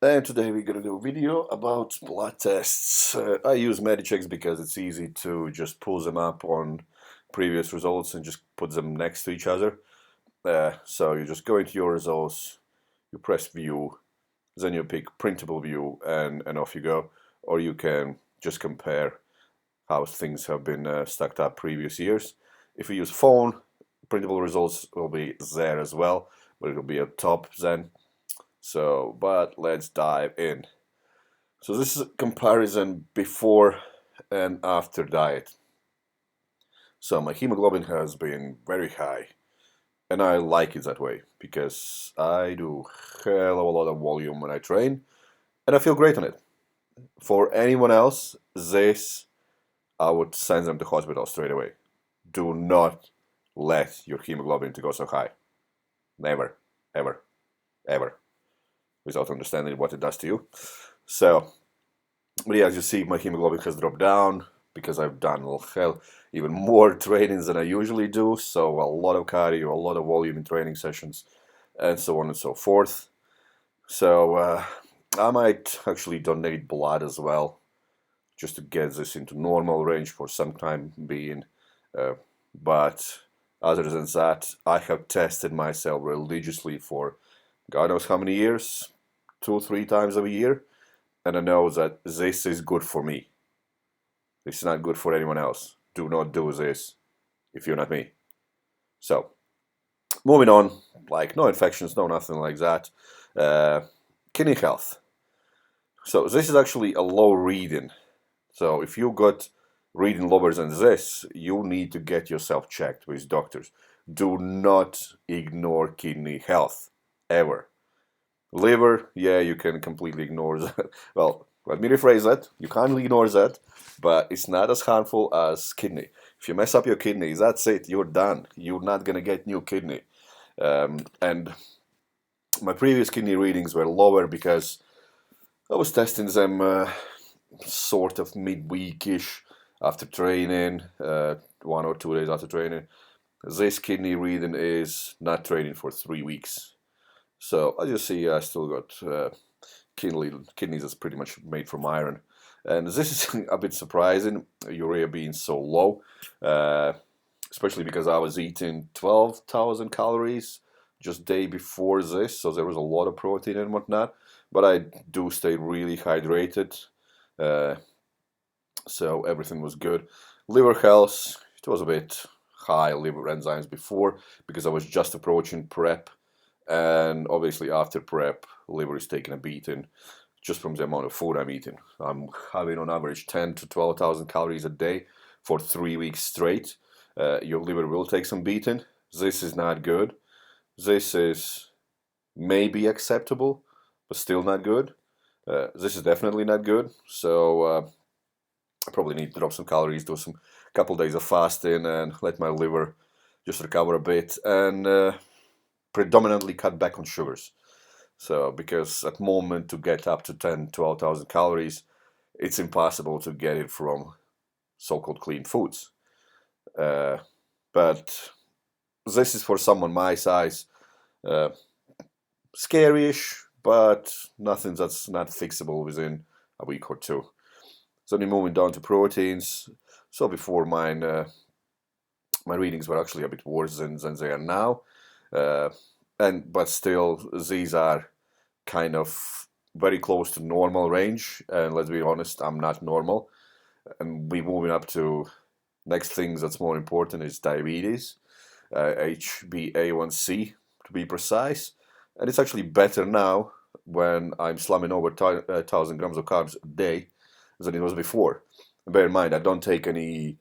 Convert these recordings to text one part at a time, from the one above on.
And today we're gonna do a video about blood tests. I use Medichecks because it's easy to just pull them up on previous results and just put them next to each other. So you just go into your results, you press view, then you pick printable view, and off you go. Or you can just compare how things have been stacked up previous years. If you use phone, printable results will be there as well, but it'll be at top then. So, but let's dive in. So this is a comparison before and after diet. So my hemoglobin has been very high, and I like it that way because I do hell of a lot of volume when I train, and I feel great on it. For anyone else, this I would send them to hospital straight away. Do not let your hemoglobin to go so high. Never, ever, ever, without understanding what it does to you. So but yeah, as you see, my hemoglobin has dropped down because I've done, hell, even more trainings than I usually do. So a lot of cardio, a lot of volume in training sessions, and so on and so forth. So I might actually donate blood as well, just to get this into normal range for some time being. Uh, but other than that, I have tested myself religiously for God knows how many years, 2, 3 times a year, and I know that this is good for me. It's not good for anyone else. Do not do this if you're not me. So, moving on, like no infections, no nothing like that. Uh, Kidney health. So, this is actually a low reading. So, if you got reading lower than this, you need to get yourself checked with doctors. Do not ignore kidney health, ever. Liver, yeah, you can completely ignore that. Well, let me rephrase that. You can't ignore that, but it's not as harmful as kidney. If you mess up your kidney, that's it. You're done. You're not gonna get new kidney. And my previous kidney readings were lower because I was testing them sort of midweekish after training, 1 or 2 days after training. This kidney reading is not training for 3 weeks. So as you see, I still got kidneys that's pretty much made from iron. And this is a bit surprising, urea being so low, uh, especially because I was eating 12,000 calories just day before this, so there was a lot of protein and whatnot. But I do stay really hydrated, uh, so everything was good. Liver health, it was a bit high liver enzymes before because I was just approaching prep, and obviously after prep, liver is taking a beating just from the amount of food I'm eating. I'm having on average 10 to 12,000 calories a day for 3 weeks straight. Your liver will take some beating. This is not good. This is maybe acceptable, but still not good. This is definitely not good. So I probably need to drop some calories, do some couple days of fasting, and let my liver just recover a bit, and predominantly cut back on sugars. So because at the moment to get up to 10, 12,000 calories, it's impossible to get it from so-called clean foods. Uh, but this is for someone my size, uh, scary-ish, but nothing that's not fixable within a week or two. So then moving down to proteins. So before mine, my readings were actually a bit worse than they are now, uh, but still these are kind of very close to normal range. And let's be honest, I'm not normal. And we moving up to next things that's more important is diabetes, HbA1c to be precise. And it's actually better now when I'm slumming over 1,000 grams of carbs a day than it was before. And bear in mind, I don't take any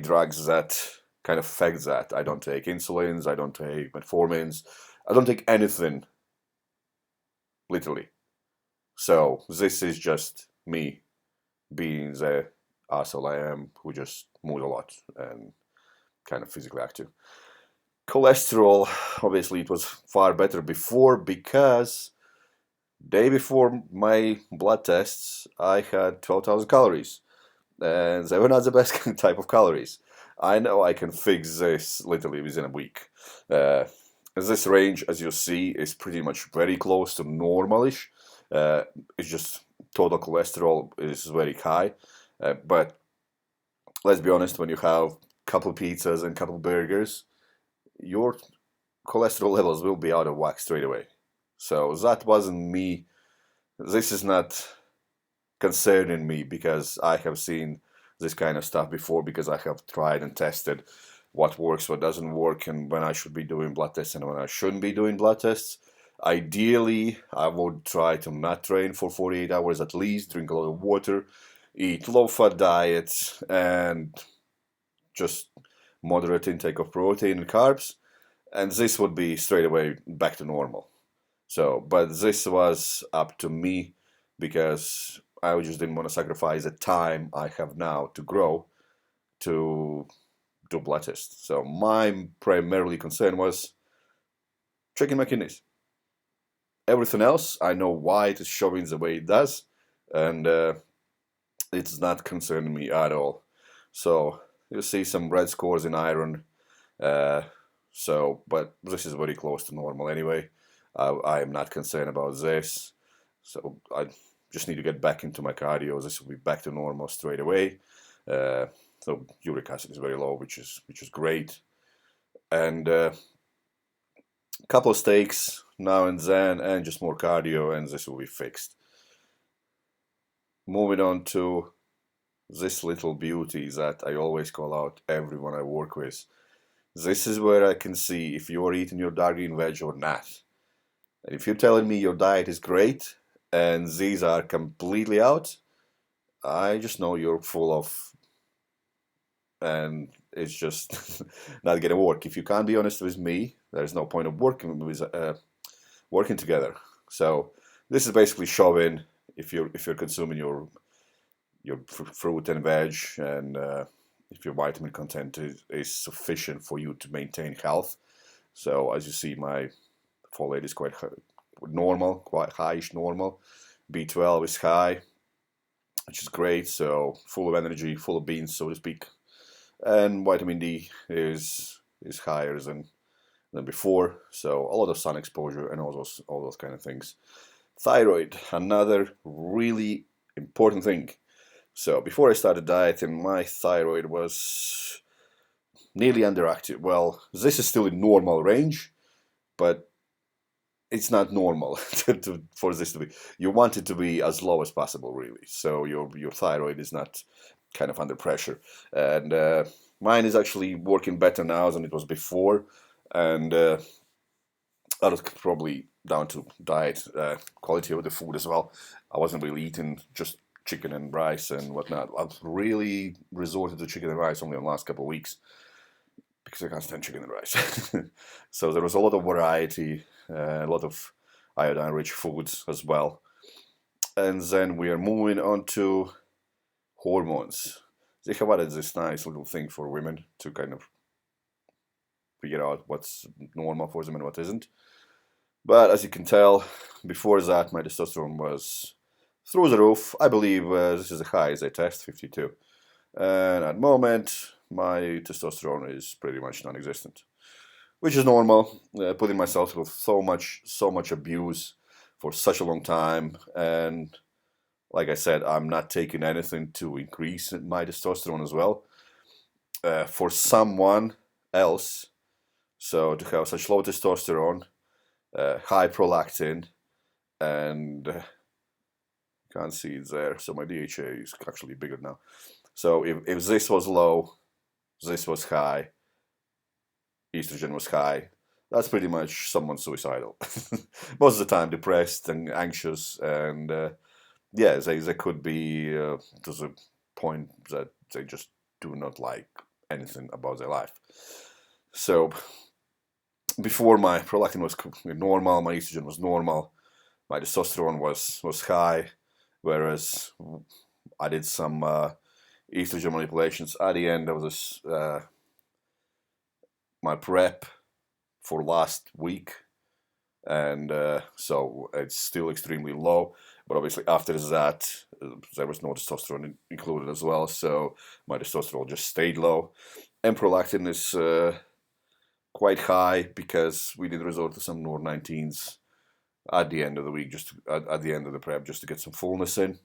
drugs that kind of affect that. I don't take insulins, I don't take metformins, I don't take anything, literally. So this is just me being the asshole I am, who just moves a lot and kind of physically active. Cholesterol, obviously, it was far better before because day before my blood tests, I had 12,000 calories, and they were not the best type of calories. I know I can fix this literally within a week. This range, as you see, is pretty much very close to normalish. It's just total cholesterol is very high. But let's be honest, when you have a couple pizzas and a couple burgers, your cholesterol levels will be out of whack straight away. So that wasn't me. This is not concerning me because I have seen this kind of stuff before, because I have tried and tested what works, what doesn't work, and when I should be doing blood tests and when I shouldn't be doing blood tests. Ideally, I would try to not train for 48 hours at least, drink a lot of water, eat low-fat diets, and just moderate intake of protein and carbs, and this would be straight away back to normal. So, but this was up to me because I just didn't want to sacrifice the time I have now to grow to do blood tests. So my primarily concern was checking my kidneys. Everything else, I know why it is showing the way it does, and it's not concerning me at all. So you see some red scores in iron. But this is very close to normal anyway. I am not concerned about this. So I just need to get back into my cardio. This will be back to normal straight away. So uric acid is very low, which is great. And a couple of steaks now and then, and just more cardio, and this will be fixed. Moving on to this little beauty that I always call out everyone I work with. This is where I can see if you're eating your dark green veg or not. And if you're telling me your diet is great and these are completely out, I just know you're full of, and it's just not gonna work. If you can't be honest with me, there's no point of working together. So this is basically showing if you're consuming your fruit and veg, and if your vitamin content is sufficient for you to maintain health. So as you see, my folate is quite normal, quite highish normal. B12 is high, which is great. So full of energy, full of beans, so to speak. And vitamin D is higher than before. So a lot of sun exposure and all those kind of things. Thyroid, another really important thing. So before I started dieting, my thyroid was nearly underactive. Well, this is still in normal range, but it's not normal for this to be. You want it to be as low as possible, really. So your thyroid is not kind of under pressure. And mine is actually working better now than it was before. And that was probably down to diet, quality of the food as well. I wasn't really eating just chicken and rice and whatnot. I've really resorted to chicken and rice only in the last couple of weeks because I can't stand chicken and rice. So there was a lot of variety, a lot of iodine-rich foods as well. And then we are moving on to hormones. They have added this nice little thing for women to kind of figure out what's normal for them and what isn't. But as you can tell, before that, my testosterone was through the roof. I believe this is the highest I test, 52. And at the moment, my testosterone is pretty much non-existent, which is normal. Putting myself through so much abuse for such a long time, and like I said, I'm not taking anything to increase my testosterone as well. For someone else, so to have such low testosterone, high prolactin, and can't see it there, so my DHA is actually bigger now. So if this was low, this was high, estrogen was high, that's pretty much someone suicidal. Most of the time depressed and anxious, and yeah, they could be to the point that they just do not like anything about their life. So before, my prolactin was normal, my estrogen was normal, my testosterone was high, whereas I did some estrogen manipulations at the end of this my prep for last week, and so it's still extremely low. But obviously after that, there was no testosterone included as well, so my testosterone just stayed low, and prolactin is quite high because we did resort to some NOR19s at the end of the week, just at the end of the prep, just to get some fullness in.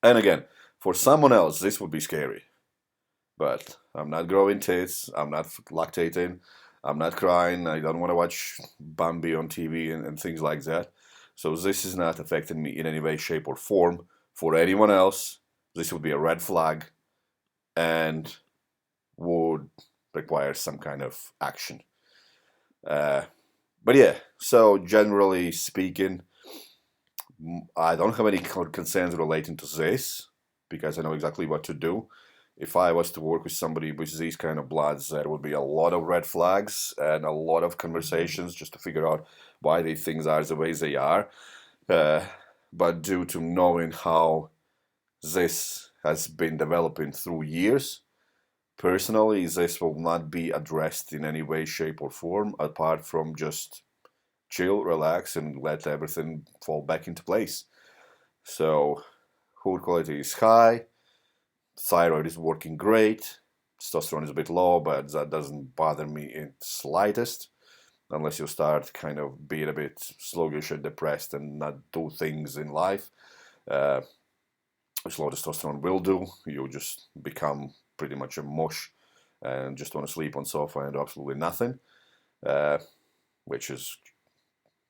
And again, for someone else, this would be scary. But I'm not growing tits, I'm not lactating, I'm not crying, I don't want to watch Bambi on TV and things like that. So this is not affecting me in any way, shape, or form. For anyone else, this would be a red flag and would require some kind of action. But yeah, so generally speaking, I don't have any concerns relating to this because I know exactly what to do. If I was to work with somebody with these kind of bloods, there would be a lot of red flags and a lot of conversations just to figure out why these things are the way they are. But due to knowing how this has been developing through years, personally, this will not be addressed in any way, shape, or form apart from just chill, relax, and let everything fall back into place. So, food quality is high, thyroid is working great, testosterone is a bit low, but that doesn't bother me in the slightest, unless you start kind of being a bit sluggish and depressed and not do things in life. Which low testosterone will do. You just become pretty much a mush and just want to sleep on sofa and do absolutely nothing, which is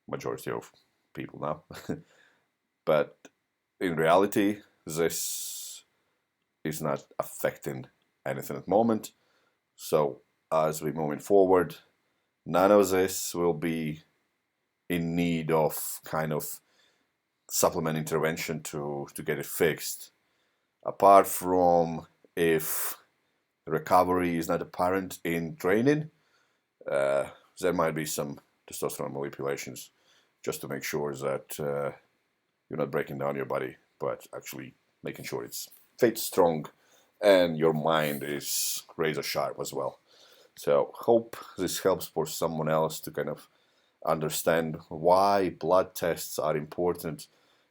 majority of people now. But in reality, this is not affecting anything at the moment. So as we're moving forward, none of this will be in need of kind of supplement intervention to get it fixed. Apart from if recovery is not apparent in training, there might be some testosterone manipulations just to make sure that you're not breaking down your body, but actually making sure it's fit, strong, and your mind is razor sharp as well. So hope this helps for someone else to kind of understand why blood tests are important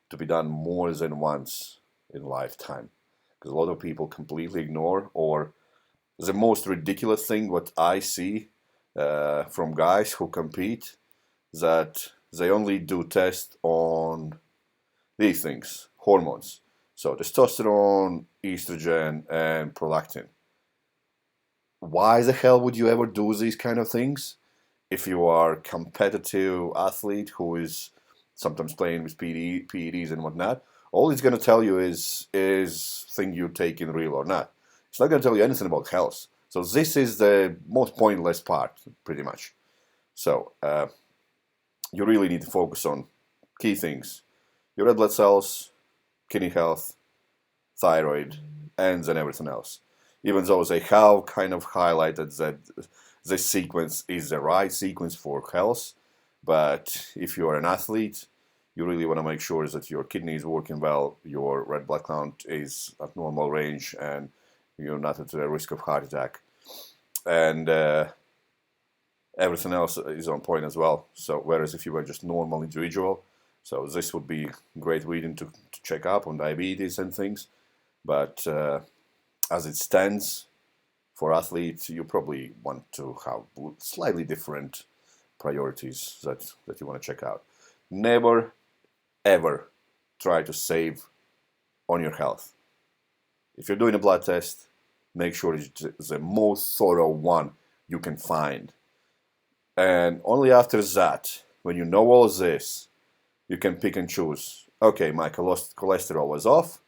to be done more than once in lifetime. Because a lot of people completely ignore, or the most ridiculous thing what I see from guys who compete, that they only do tests on these things, hormones. So testosterone, estrogen, and prolactin. Why the hell would you ever do these kind of things if you are a competitive athlete who is sometimes playing with PEDs and whatnot? All it's going to tell you is thing you take in real or not. It's not going to tell you anything about health. So this is the most pointless part, pretty much. So you really need to focus on key things: your red blood cells, kidney health, thyroid, and then everything else. Even though they have kind of highlighted that this sequence is the right sequence for health, but if you are an athlete, you really want to make sure that your kidney is working well, your red blood count is at normal range, and you're not at the risk of heart attack. And everything else is on point as well. So whereas if you were just normal individual, so this would be great reading to check up on diabetes and things. But as it stands, for athletes, you probably want to have slightly different priorities that you want to check out. Never, ever try to save on your health. If you're doing a blood test, make sure it's the most thorough one you can find. And only after that, when you know all this, you can pick and choose. Okay, my cholesterol was off.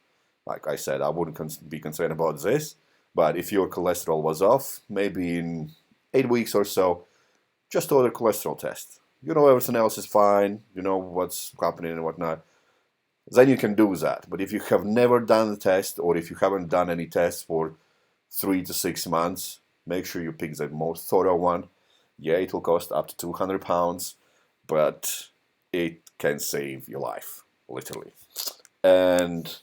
Like I said, I wouldn't be concerned about this. But if your cholesterol was off, maybe in 8 weeks or so, just order a cholesterol test. You know everything else is fine. You know what's happening and whatnot. Then you can do that. But if you have never done the test, or if you haven't done any tests for 3 to 6 months, make sure you pick the most thorough one. Yeah, it will cost up to 200 pounds, but it can save your life, literally. And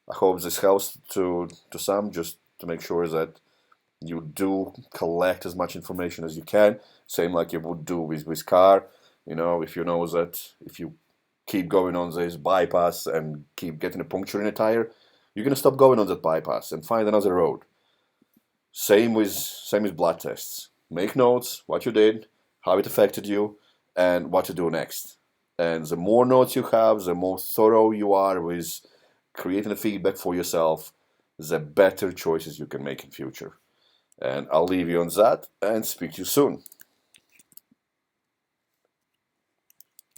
I hope this helps to some, just to make sure that you do collect as much information as you can, same like you would do with car. You know, if you know that if you keep going on this bypass and keep getting a puncture in a tire, you're going to stop going on that bypass and find another road. Same with blood tests. Make notes, what you did, how it affected you, and what to do next. And the more notes you have, the more thorough you are with creating the feedback for yourself, the better choices you can make in future. And I'll leave you on that and speak to you soon.